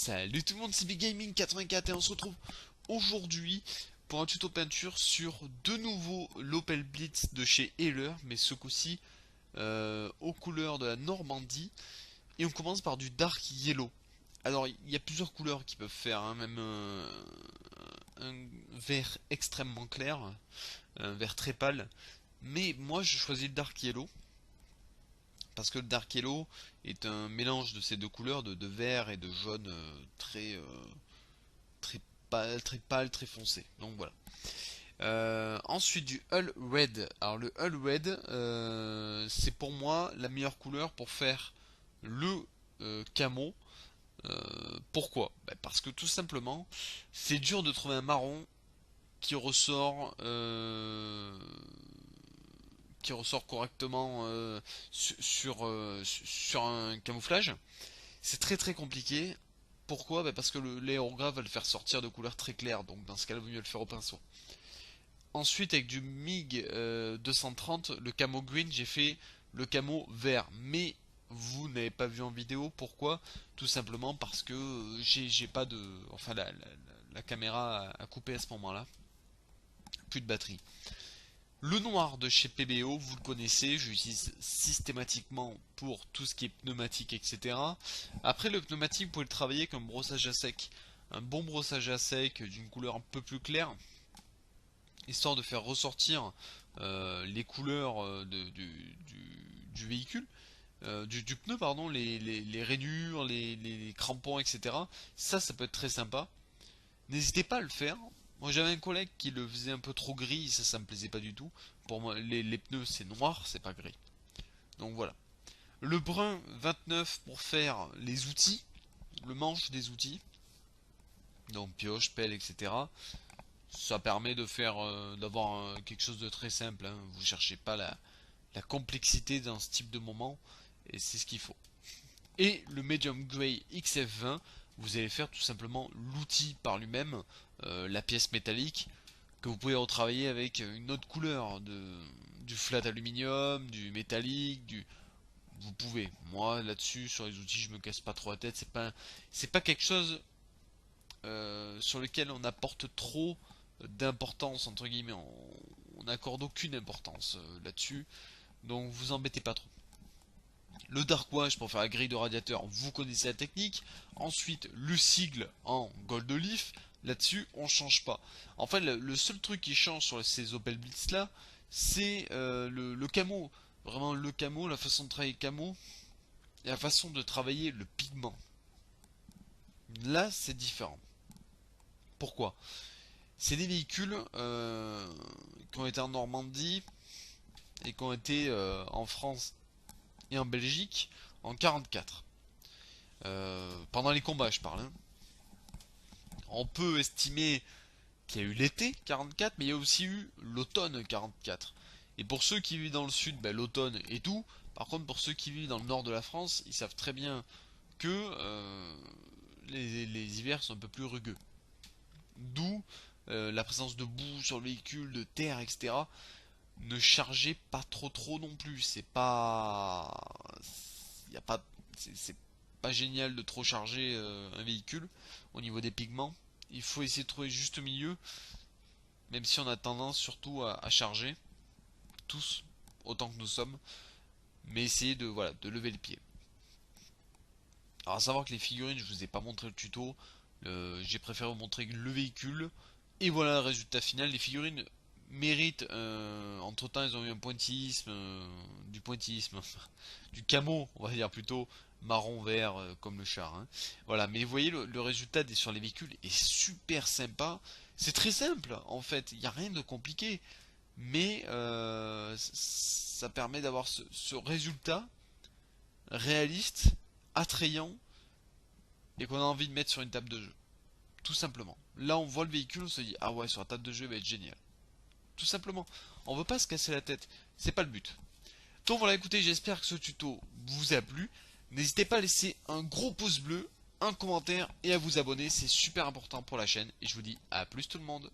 Salut tout le monde, c'est Big Gaming 84 et on se retrouve aujourd'hui pour un tuto peinture sur de nouveau l'Opel Blitz de chez Heller, mais ce coup-ci aux couleurs de la Normandie. Et on commence par du Dark Yellow. Alors il y a plusieurs couleurs qui peuvent faire, hein, même un vert extrêmement clair, un vert très pâle. Mais moi je choisis le Dark Yellow parce que le Dark Yellow est un mélange de ces deux couleurs, de vert et de jaune très très pâle, très foncé. Donc voilà. Ensuite du Hull Red. Alors le Hull Red, c'est pour moi la meilleure couleur pour faire le camo. Pourquoi? Parce que tout simplement, c'est dur de trouver un marron qui ressort correctement sur un camouflage. C'est très très compliqué. Pourquoi? Parce que l'aérographe va le faire sortir de couleurs très claires, donc dans ce cas-là, il vaut mieux le faire au pinceau. Ensuite, avec du MiG 230, le camo green, j'ai fait le camo vert. Mais vous n'avez pas vu en vidéo, pourquoi? Tout simplement parce que j'ai pas de... Enfin, la caméra a coupé à ce moment-là. Plus de batterie. Le noir de chez PBO, vous le connaissez, je l'utilise systématiquement pour tout ce qui est pneumatique, etc. Après le pneumatique, vous pouvez le travailler comme brossage à sec. Un bon brossage à sec d'une couleur un peu plus claire, histoire de faire ressortir les couleurs du véhicule, du pneu, pardon, les rainures, les crampons, etc. Ça peut être très sympa. N'hésitez pas à le faire. Moi j'avais un collègue qui le faisait un peu trop gris, ça me plaisait pas du tout. Pour moi les pneus c'est noir, c'est pas gris. Donc voilà. Le brun 29 pour faire les outils, le manche des outils. Donc pioche, pelle, etc. Ça permet de faire d'avoir quelque chose de très simple, hein. Vous cherchez pas la complexité dans ce type de moment, et c'est ce qu'il faut. Et le Medium Grey XF20, vous allez faire tout simplement l'outil par lui-même, la pièce métallique, que vous pouvez retravailler avec une autre couleur, du flat aluminium, du métallique, vous pouvez. Moi là-dessus, sur les outils, je me casse pas trop la tête, c'est pas quelque chose sur lequel on apporte trop d'importance, entre guillemets, on n'accorde aucune importance là-dessus, donc vous embêtez pas trop. Le Dark Wash pour faire la grille de radiateur, vous connaissez la technique. Ensuite, le sigle en Gold Leaf. Là-dessus, on change pas. En fait, le seul truc qui change sur ces Opel Blitz là, c'est le camo. Vraiment le camo, la façon de travailler le camo, et la façon de travailler le pigment. Là, c'est différent. Pourquoi? C'est des véhicules qui ont été en Normandie et qui ont été en France et en Belgique en 44. Pendant les combats, je parle, hein. On peut estimer qu'il y a eu l'été 44, mais il y a aussi eu l'automne 44. Et pour ceux qui vivent dans le sud, l'automne et tout. Par contre, pour ceux qui vivent dans le nord de la France, ils savent très bien que les hivers sont un peu plus rugueux. D'où la présence de boue sur le véhicule, de terre, etc. Ne chargez pas trop non plus. C'est pas, y a pas, c'est pas génial de trop charger un véhicule au niveau des pigments. Il faut essayer de trouver juste au milieu, même si on a tendance surtout à charger tous autant que nous sommes, mais essayer de voilà de lever le pied. Alors à savoir que les figurines, je vous ai pas montré le tuto, j'ai préféré vous montrer le véhicule et voilà le résultat final. Les figurines méritent, entre temps ils ont eu un pointillisme, du pointillisme, du camo on va dire plutôt, marron vert comme le char, hein. Voilà, mais vous voyez le résultat sur les véhicules est super sympa. C'est très simple en fait, il n'y a rien de compliqué, mais ça permet d'avoir ce résultat réaliste, attrayant, et qu'on a envie de mettre sur une table de jeu. Tout simplement. Là on voit le véhicule, on se dit ah ouais, sur la table de jeu il va être génial. Tout simplement. On veut pas se casser la tête. C'est pas le but. Donc voilà, écoutez, j'espère que ce tuto vous a plu. N'hésitez pas à laisser un gros pouce bleu, un commentaire et à vous abonner. C'est super important pour la chaîne. Et je vous dis à plus tout le monde.